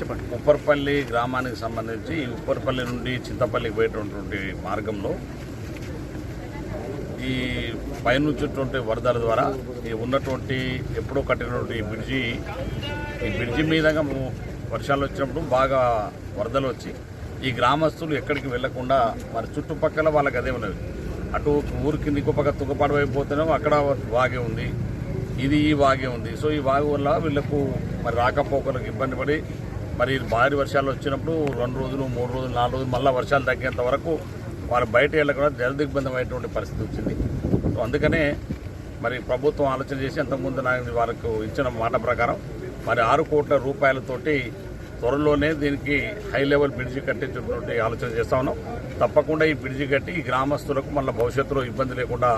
చెప్పండి. ఉప్పర్పల్లి గ్రామానికి సంబంధించి ఈ ఉప్పర్పల్లి నుండి చింతపల్లికి పోయేటటువంటి మార్గంలో ఈ పైనుంచి వరదల ద్వారా ఈ ఉన్నటువంటి ఎప్పుడో కట్టినటువంటి ఈ బ్రిడ్జి మీదగా వర్షాలు వచ్చినప్పుడు బాగా వరదలు వచ్చి ఈ గ్రామస్తులు ఎక్కడికి వెళ్లకుండా మరి చుట్టుపక్కల వాళ్ళకి అదే ఉన్నది. అటు ఊరి కింద ఇంకో పక్క తుగ్గపాడు అయిపోతేనేమో అక్కడ వాగే ఉంది, ఇది ఈ వాగే ఉంది. సో ఈ వాగు వల్ల వీళ్లకు మరి రాకపోకలకు ఇబ్బంది పడి మరి భారీ వర్షాలు వచ్చినప్పుడు 2 రోజులు 3 రోజులు 4 రోజులు మళ్ళీ వర్షాలు తగ్గేంత వరకు వాళ్ళు బయట వెళ్ళకుండా జలదిగ్బంధమైనటువంటి పరిస్థితి వచ్చింది. సో అందుకనే మరి ప్రభుత్వం ఆలోచన చేసి అంతకుముందు నాకు వారికి ఇచ్చిన మాట ప్రకారం మరి 6 కోట్ల రూపాయలతోటి త్వరలోనే దీనికి హై లెవెల్ బ్రిడ్జి కట్టించేటువంటి ఆలోచన చేస్తా ఉన్నాం. తప్పకుండా ఈ బ్రిడ్జి కట్టి ఈ గ్రామస్తులకు మళ్ళీ భవిష్యత్తులో ఇబ్బంది లేకుండా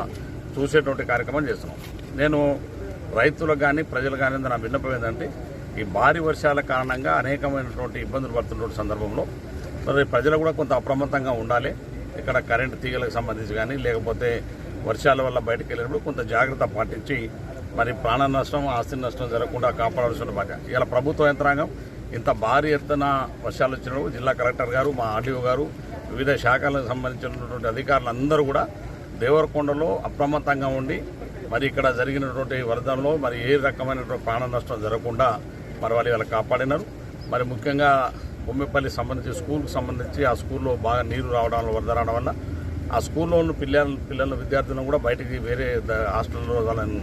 చూసేటువంటి కార్యక్రమం చేస్తున్నాం. నేను రైతులకు కానీ ప్రజలకు కానీ నా విన్నపం ఏంటంటే ఈ భారీ వర్షాల కారణంగా అనేకమైనటువంటి ఇబ్బందులు పడుతున్న సందర్భంలో మరి ప్రజలు కూడా కొంత అప్రమత్తంగా ఉండాలి. ఇక్కడ కరెంటు తీగలకు సంబంధించి కానీ లేకపోతే వర్షాల వల్ల బయటకు వెళ్ళినప్పుడు కొంత జాగ్రత్త పాటించి మరి ప్రాణ నష్టం ఆస్తి నష్టం జరగకుండా కాపాడాల్సిన బాధ్యత. ఇలా ప్రభుత్వ యంత్రాంగం ఇంత భారీ ఎత్తున వర్షాలు వచ్చినప్పుడు జిల్లా కలెక్టర్ గారు, మా ఆర్డీఓ గారు, వివిధ శాఖలకు సంబంధించినటువంటి అధికారులు అందరూ కూడా దేవరకొండలో అప్రమత్తంగా ఉండి మరి ఇక్కడ జరిగినటువంటి వరదల్లో మరి ఏ రకమైనటువంటి ప్రాణ నష్టం జరగకుండా మరి వాళ్ళు కాపాడినారు. మరి ముఖ్యంగా బొమ్మిపల్లి సంబంధించి స్కూల్కి సంబంధించి ఆ స్కూల్లో బాగా నీరు రావడం వరద రావడం వల్ల ఆ స్కూల్లో ఉన్న పిల్లల విద్యార్థులను కూడా బయటికి వేరే హాస్టల్లో వాళ్ళని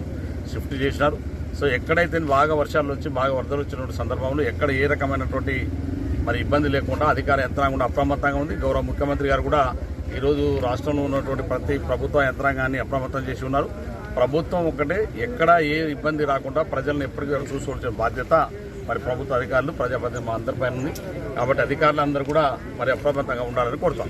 షిఫ్ట్ చేసినారు. సో ఎక్కడైతే బాగా వర్షాలు వచ్చి బాగా వరదలు వచ్చినటువంటి సందర్భంలో ఎక్కడ ఏ రకమైనటువంటి మరి ఇబ్బంది లేకుండా అధికార యంత్రాంగం కూడా అప్రమత్తంగా ఉంది. గౌరవ ముఖ్యమంత్రి గారు కూడా ఈరోజు రాష్ట్రంలో ఉన్నటువంటి ప్రతి ప్రభుత్వ యంత్రాంగాన్ని అప్రమత్తం చేసి ఉన్నారు. ప్రభుత్వం ఒకటే ఎక్కడ ఏ ఇబ్బంది రాకుండా ప్రజలను ఎప్పటికీ చూసుకోవాల్సిన బాధ్యత మరి ప్రభుత్వ అధికారులు ప్రజాప్రతినిధులు అందరిపైన ఉంది. కాబట్టి అధికారులందరూ కూడా మరి అప్రమత్తంగా ఉండాలని కోరుతాం.